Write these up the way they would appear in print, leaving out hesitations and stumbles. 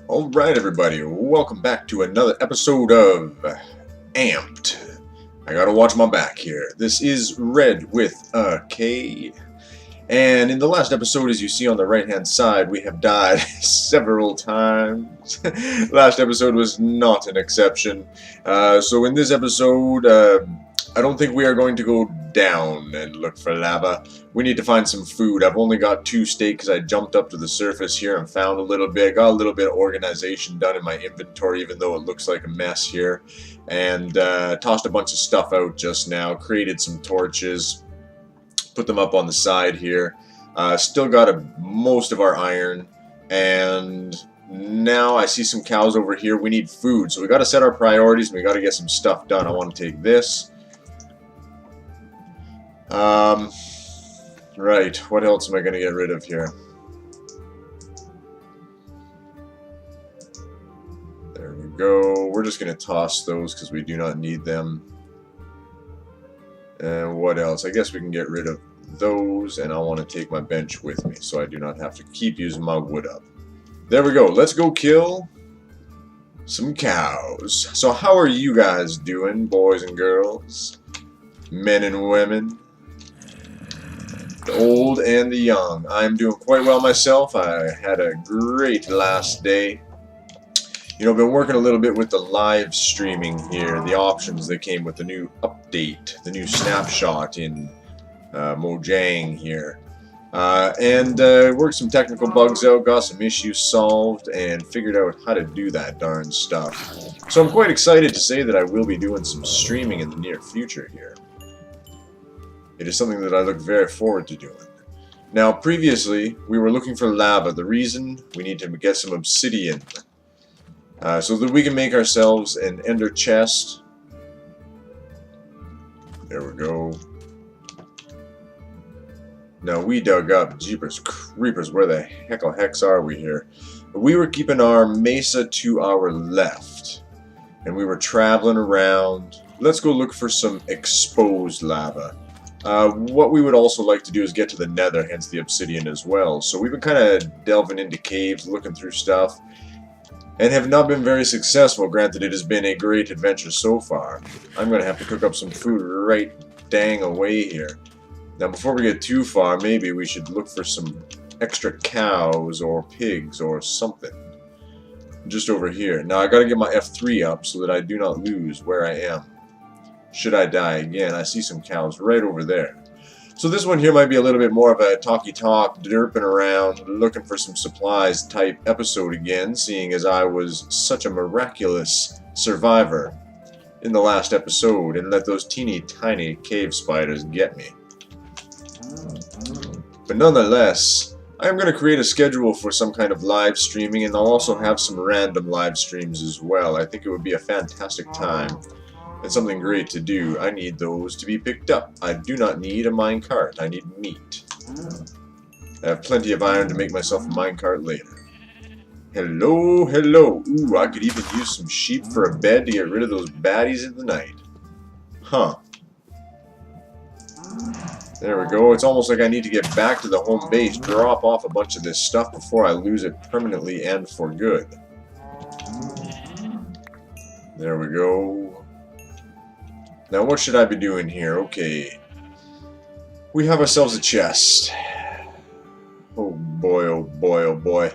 Alright everybody, welcome back to another episode of Amped. I gotta watch my back here. This is Red with a K. And in the last episode, as you see on the right hand side, we have died several times. Last episode was not an exception. So in this episode, I don't think we are going to go down and look for lava. We need to find some food. I've only got 2 steak because I jumped up to the surface here and found a little bit. Got a little bit of organization done in my inventory, even though it looks like a mess here. And tossed a bunch of stuff out just now. Created some torches. Put them up on the side here. Still got most of our iron. And now I see some cows over here. We need food. So we got to set our priorities and we got to get some stuff done. I want to take this. Right, what else am I going to get rid of here? There we go. We're just going to toss those because we do not need them. And what else? I guess we can get rid of those, and I want to take my bench with me so I do not have to keep using my wood up. There we go. Let's go kill some cows. So how are you guys doing, boys and girls? Men and women? The old and the young. I'm doing quite well myself. I had a great last day. You know, I've been working a little bit with the live streaming here, the options that came with the new update, the new snapshot in Mojang here. And worked some technical bugs out, got some issues solved, and figured out how to do that darn stuff. So I'm quite excited to say that I will be doing some streaming in the near future here. It is something that I look very forward to doing. Now, previously, we were looking for lava. The reason, we need to get some obsidian. So that we can make ourselves an ender chest. There we go. Now, we dug up, jeepers creepers, where the hex are we here? We were keeping our mesa to our left. And we were traveling around. Let's go look for some exposed lava. What we would also like to do is get to the nether, hence the obsidian as well. So we've been kind of delving into caves, looking through stuff, and have not been very successful. Granted, it has been a great adventure so far. I'm going to have to cook up some food right dang away here. Now, before we get too far, maybe we should look for some extra cows or pigs or something. Just over here. Now, I got to get my F3 up so that I do not lose where I am. Should I die again? I see some cows right over there. So this one here might be a little bit more of a talky-talk, derping around, looking for some supplies type episode again, seeing as I was such a miraculous survivor in the last episode and let those teeny tiny cave spiders get me. But nonetheless, I'm going to create a schedule for some kind of live streaming, and I'll also have some random live streams as well. I think it would be a fantastic time. And something great to do. I need those to be picked up. I do not need a minecart. I need meat. I have plenty of iron to make myself a minecart later. Hello, hello. Ooh, I could even use some sheep for a bed to get rid of those baddies in the night. Huh. There we go. It's almost like I need to get back to the home base, drop off a bunch of this stuff before I lose it permanently and for good. There we go. Now, what should I be doing here? Okay. We have ourselves a chest. Oh boy, oh boy, oh boy.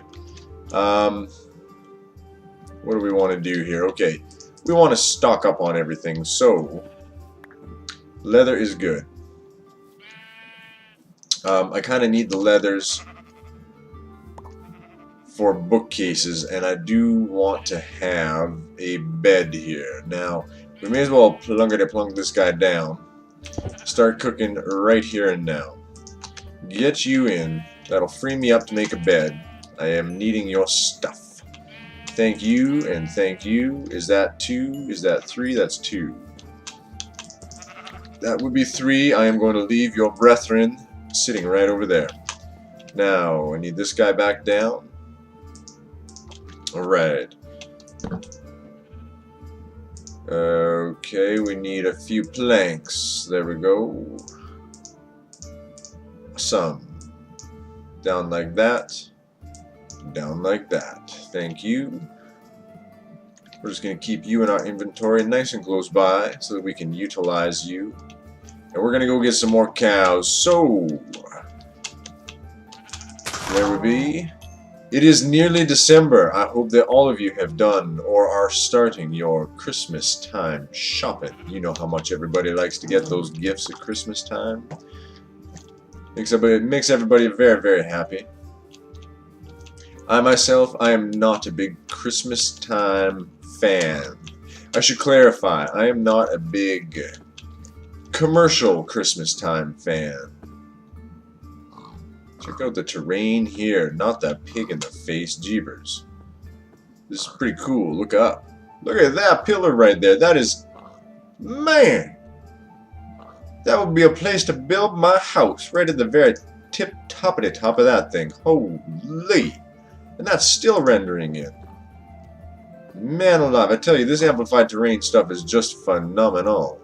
What do we want to do here? Okay. We want to stock up on everything, so leather is good. I kind of need the leathers for bookcases, and I do want to have a bed here. Now, we may as well plunk this guy down. Start cooking right here and now. Get you in. That'll free me up to make a bed. I am needing your stuff. Thank you and thank you. Is that 2? Is that 3? That's 2. That would be 3. I am going to leave your brethren sitting right over there. Now, I need this guy back down. Alright. Okay, we need a few planks. There we go. Some. Down like that. Down like that. Thank you. We're just going to keep you in our inventory nice and close by so that we can utilize you. And we're going to go get some more cows. So, there we be. It is nearly December. I hope that all of you have done or are starting your Christmas time shopping. You know how much everybody likes to get those gifts at Christmas time. It makes everybody very, very happy. I myself, I am not a big Christmas time fan. I should clarify, I am not a big commercial Christmas time fan. Check out the terrain here, not that pig in the face, jeebers. This is pretty cool, look up. Look at that pillar right there, that is, man, that would be a place to build my house, right at the very top of that thing, holy, and that's still rendering in. Man alive, I tell you, this amplified terrain stuff is just phenomenal.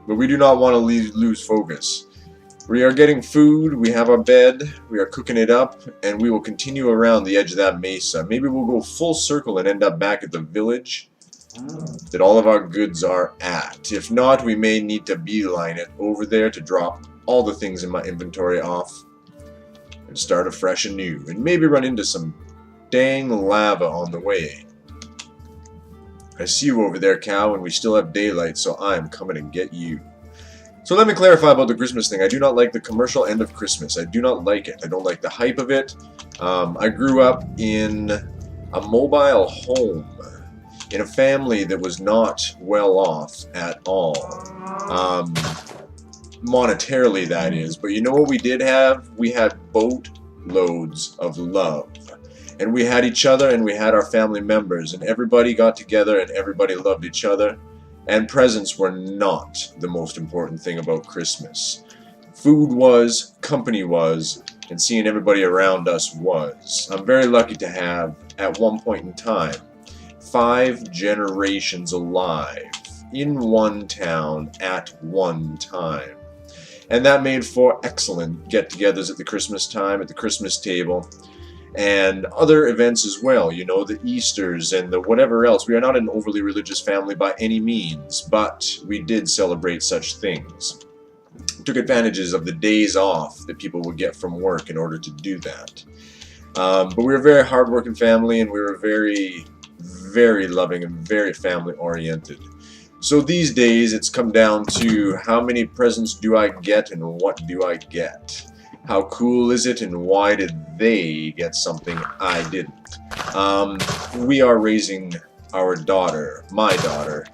But we do not want to lose focus. We are getting food, we have our bed, we are cooking it up, and we will continue around the edge of that mesa. Maybe we'll go full circle and end up back at the village that all of our goods are at. If not, we may need to beeline it over there to drop all the things in my inventory off and start afresh and new, and maybe run into some dang lava on the way. I see you over there, cow, and we still have daylight, so I am coming to get you. So let me clarify about the Christmas thing. I do not like the commercial end of Christmas. I do not like it. I don't like the hype of it. I grew up in a mobile home in a family that was not well off at all. Monetarily, that is. But you know what we did have? We had boatloads of love. And we had each other and we had our family members. And everybody got together and everybody loved each other. And presents were not the most important thing about Christmas. Food was, company was, and seeing everybody around us was. I'm very lucky to have, at one point in time, 5 generations alive in one town at one time. And that made for excellent get-togethers at the Christmas time, at the Christmas table, and other events as well, you know, the Easters and the whatever else. We are not an overly religious family by any means, but we did celebrate such things. Took advantages of the days off that people would get from work in order to do that. But we were a very hardworking family, and we were very, very loving and very family oriented. So these days it's come down to how many presents do I get and what do I get. How cool is it and why did they get something I didn't? We are raising our daughter, my daughter,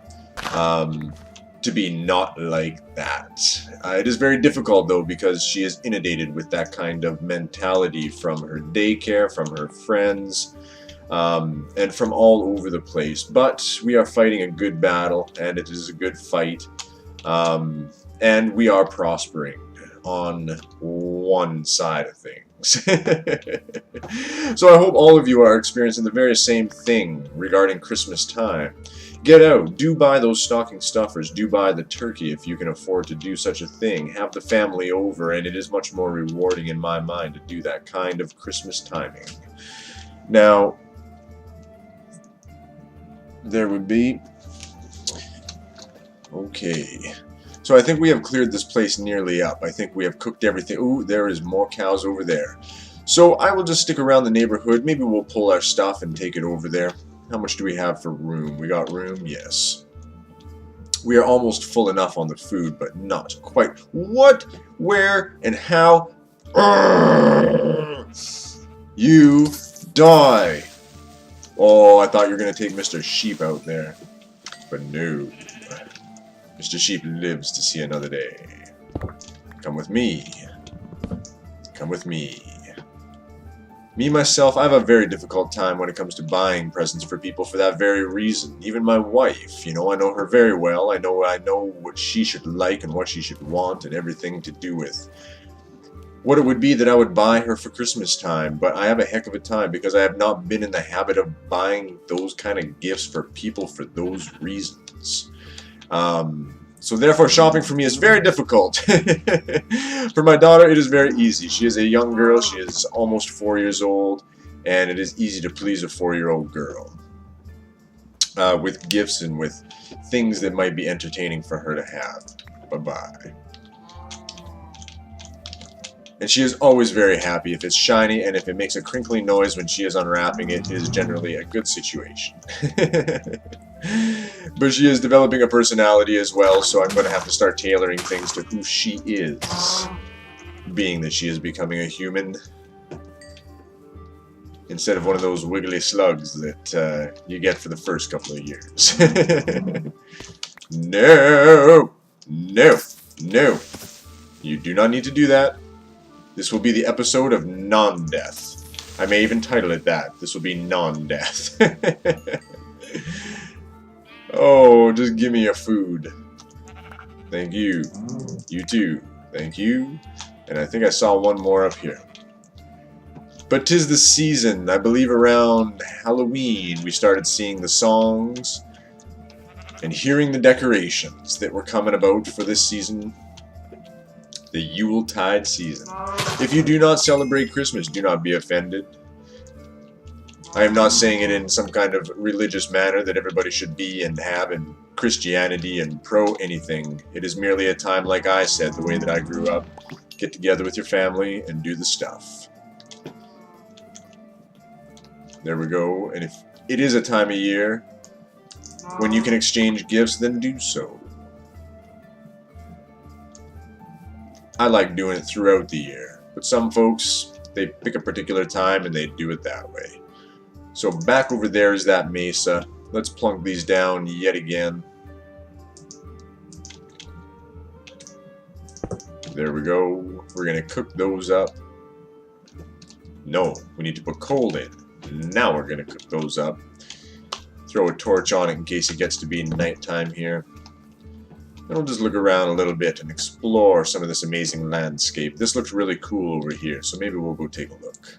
to be not like that. It is very difficult though because she is inundated with that kind of mentality from her daycare, from her friends, and from all over the place. But we are fighting a good battle and it is a good fight, and we are prospering on one side of things. So I hope all of you are experiencing the very same thing regarding Christmas time. Get out, do buy those stocking stuffers, do buy the turkey if you can afford to do such a thing. Have the family over, and it is much more rewarding in my mind to do that kind of Christmas timing. Now, there would be... Okay. So I think we have cleared this place nearly up. I think we have cooked everything. Ooh, there is more cows over there. So I will just stick around the neighborhood. Maybe we'll pull our stuff and take it over there. How much do we have for room? We got room? Yes. We are almost full enough on the food, but not quite. What? Where? And how? You die. Oh, I thought you were going to take Mr. Sheep out there. But no. Mr. Sheep lives to see another day. Come with me. Come with me. Me, myself, I have a very difficult time when it comes to buying presents for people for that very reason. Even my wife, you know, I know her very well. I know what she should like and what she should want and everything to do with what it would be that I would buy her for Christmas time. But I have a heck of a time because I have not been in the habit of buying those kind of gifts for people for those reasons. So therefore, shopping for me is very difficult. For my daughter, it is very easy. She is a young girl. She is almost 4 years old, and it is easy to please a 4-year-old girl with gifts and with things that might be entertaining for her to have. Bye-bye. And she is always very happy if it's shiny, and if it makes a crinkly noise when she is unwrapping it, it is generally a good situation. But she is developing a personality as well, so I'm going to have to start tailoring things to who she is, being that she is becoming a human, instead of one of those wiggly slugs that you get for the first couple of years. No! No! No! You do not need to do that. This will be the episode of non-death. I may even title it that. This will be non-death. Oh, just give me your food. Thank you. You too. Thank you. And I think I saw one more up here. But 'tis the season. I believe around Halloween we started seeing the songs and hearing the decorations that were coming about for this season. The Yuletide season. If you do not celebrate Christmas, do not be offended. I am not saying it in some kind of religious manner that everybody should be and have in Christianity and pro anything. It is merely a time, like I said, the way that I grew up. Get together with your family and do the stuff. There we go. And if it is a time of year when you can exchange gifts, then do so. I like doing it throughout the year, but some folks, they pick a particular time and they do it that way. So back over there is that mesa. Let's plunk these down yet again. There we go. We're going to cook those up. No, we need to put coal in. Now we're going to cook those up. Throw a torch on it in case it gets to be nighttime here. Then we'll just look around a little bit and explore some of this amazing landscape. This looks really cool over here, so maybe we'll go take a look.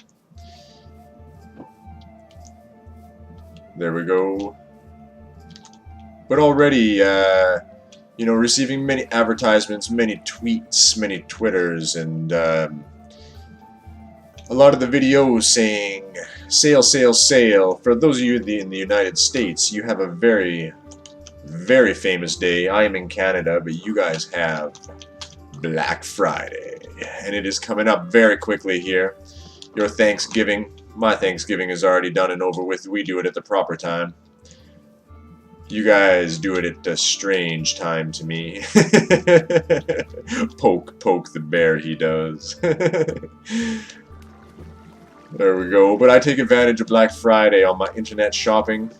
There we go. But already, you know, receiving many advertisements, many tweets, many Twitters, and a lot of the videos saying, sale, sale, sale. For those of you in the United States, you have a very, very famous day. I am in Canada, but you guys have Black Friday. And it is coming up very quickly here. Your Thanksgiving. My Thanksgiving is already done and over with. We do it at the proper time. You guys do it at a strange time to me. Poke the bear, he does. There we go. But I take advantage of Black Friday on my internet shopping.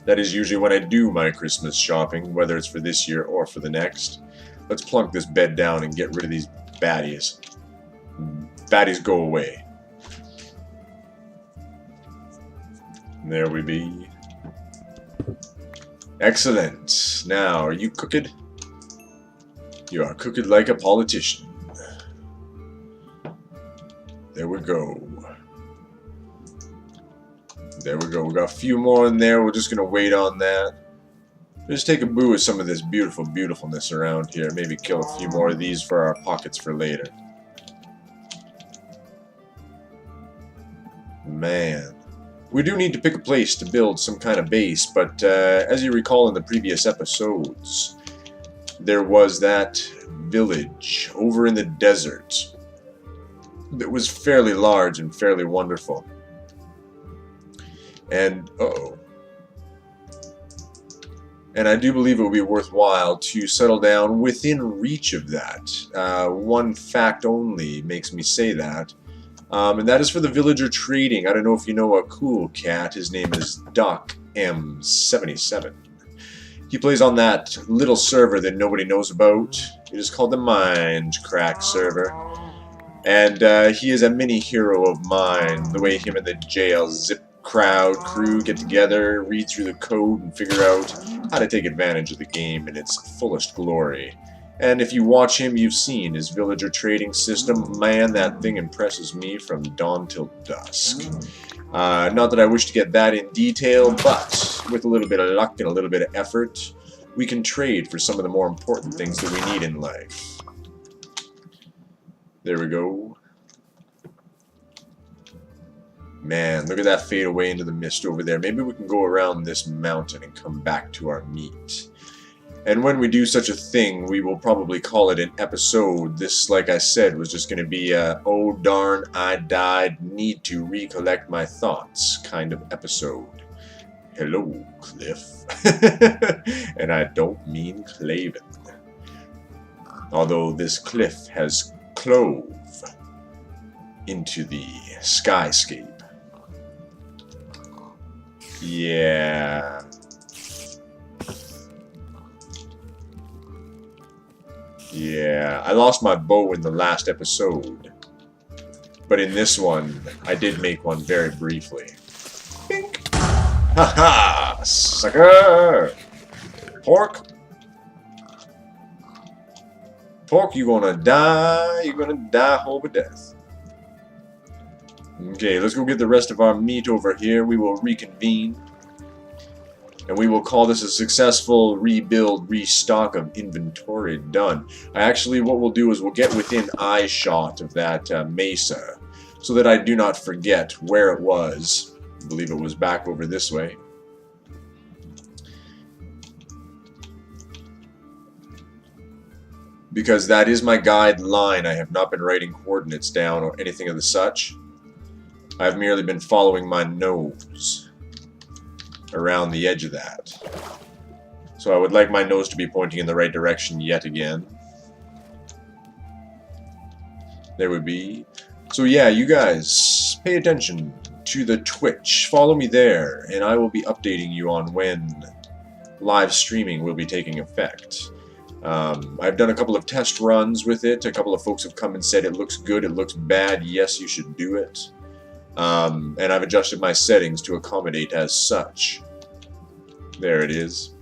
That is usually when I do my Christmas shopping, whether it's for this year or for the next. Let's plunk this bed down and get rid of these baddies. Baddies go away. There we be. Excellent. Now, are you cooked? You are cooked like a politician. There we go. There we go. We got a few more in there. We're just going to wait on that. Just take a boo of some of this beautiful beautifulness around here. Maybe kill a few more of these for our pockets for later. Man. We do need to pick a place to build some kind of base, but as you recall in the previous episodes, there was that village over in the desert that was fairly large and fairly wonderful. And, uh-oh. And I do believe it would be worthwhile to settle down within reach of that. One fact only makes me say that. And that is for the villager trading. I don't know if you know a cool cat. His name is Duck M77. He plays on that little server that nobody knows about. It is called the Mindcrack server. And he is a mini hero of mine. The way him and the jail zip crowd crew get together, read through the code, and figure out how to take advantage of the game in its fullest glory. And if you watch him, you've seen his villager trading system. Man, that thing impresses me from dawn till dusk. Not that I wish to get that in detail, but with a little bit of luck and a little bit of effort, we can trade for some of the more important things that we need in life. There we go. Man, look at that fade away into the mist over there. Maybe we can go around this mountain and come back to our meat. And when we do such a thing, we will probably call it an episode. This, like I said, was just going to be a, oh darn, I died, need to recollect my thoughts kind of episode. Hello, Cliff. And I don't mean Claven. Although this cliff has clove into the skyscape. Yeah. Yeah, I lost my bow in the last episode. But in this one, I did make one very briefly. Bink. Ha-ha! Sucker! Pork! Pork, you're gonna die. You're gonna die a horrible death. Okay, let's go get the rest of our meat over here. We will reconvene. And we will call this a successful rebuild, restock of inventory done. Actually, what we'll do is we'll get within eye shot of that mesa, so that I do not forget where it was. I believe it was back over this way. Because that is my guideline. I have not been writing coordinates down or anything of the such. I've merely been following my nose around the edge of that. So I would like my nose to be pointing in the right direction yet again. There would be. So yeah, you guys, pay attention to the Twitch. Follow me there, and I will be updating you on when live streaming will be taking effect. I've done a couple of test runs with it. A couple of folks have come and said it looks good, it looks bad, yes, you should do it. And I've adjusted my settings to accommodate as such. There it is.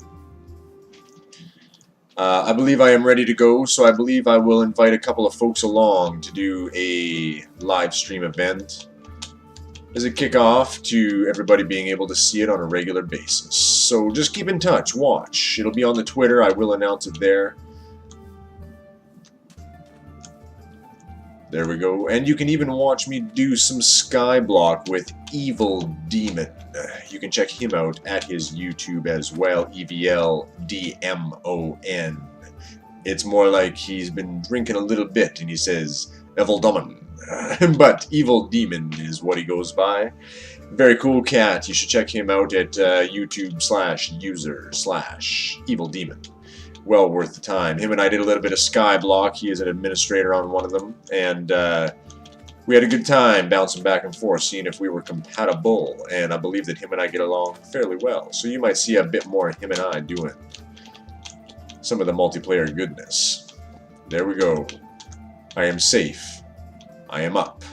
I believe I am ready to go, so I believe I will invite a couple of folks along to do a live stream event as a kickoff to everybody being able to see it on a regular basis. So just keep in touch, watch. It'll be on the Twitter, I will announce it there. There we go. And you can even watch me do some Skyblock with Evil Demon. You can check him out at his YouTube as well, EVLDMON. It's more like he's been drinking a little bit and he says, Evil Demon. But Evil Demon is what he goes by. Very cool cat. You should check him out at YouTube/user/Evil Demon. Well worth the time. Him and I did a little bit of Skyblock. He is an administrator on one of them, and we had a good time bouncing back and forth, seeing if we were compatible, and I believe that him and I get along fairly well. So you might see a bit more of him and I doing some of the multiplayer goodness. There we go. I am safe. I am up.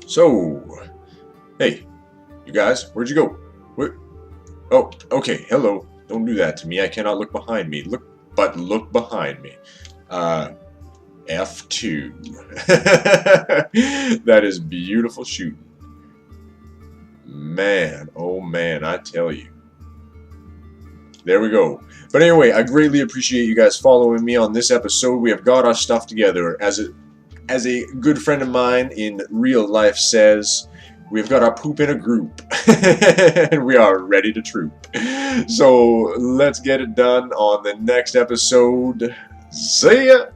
So, hey, you guys, where'd you go? Where? Oh, okay, hello. Don't do that to me. I cannot look behind me. Look behind me. F2. That is beautiful shooting. Man, oh man, I tell you. There we go. But anyway, I greatly appreciate you guys following me on this episode. We have got our stuff together. As a good friend of mine in real life says, we've got our poop in a group. And we are ready to troop. So let's get it done on the next episode. See ya!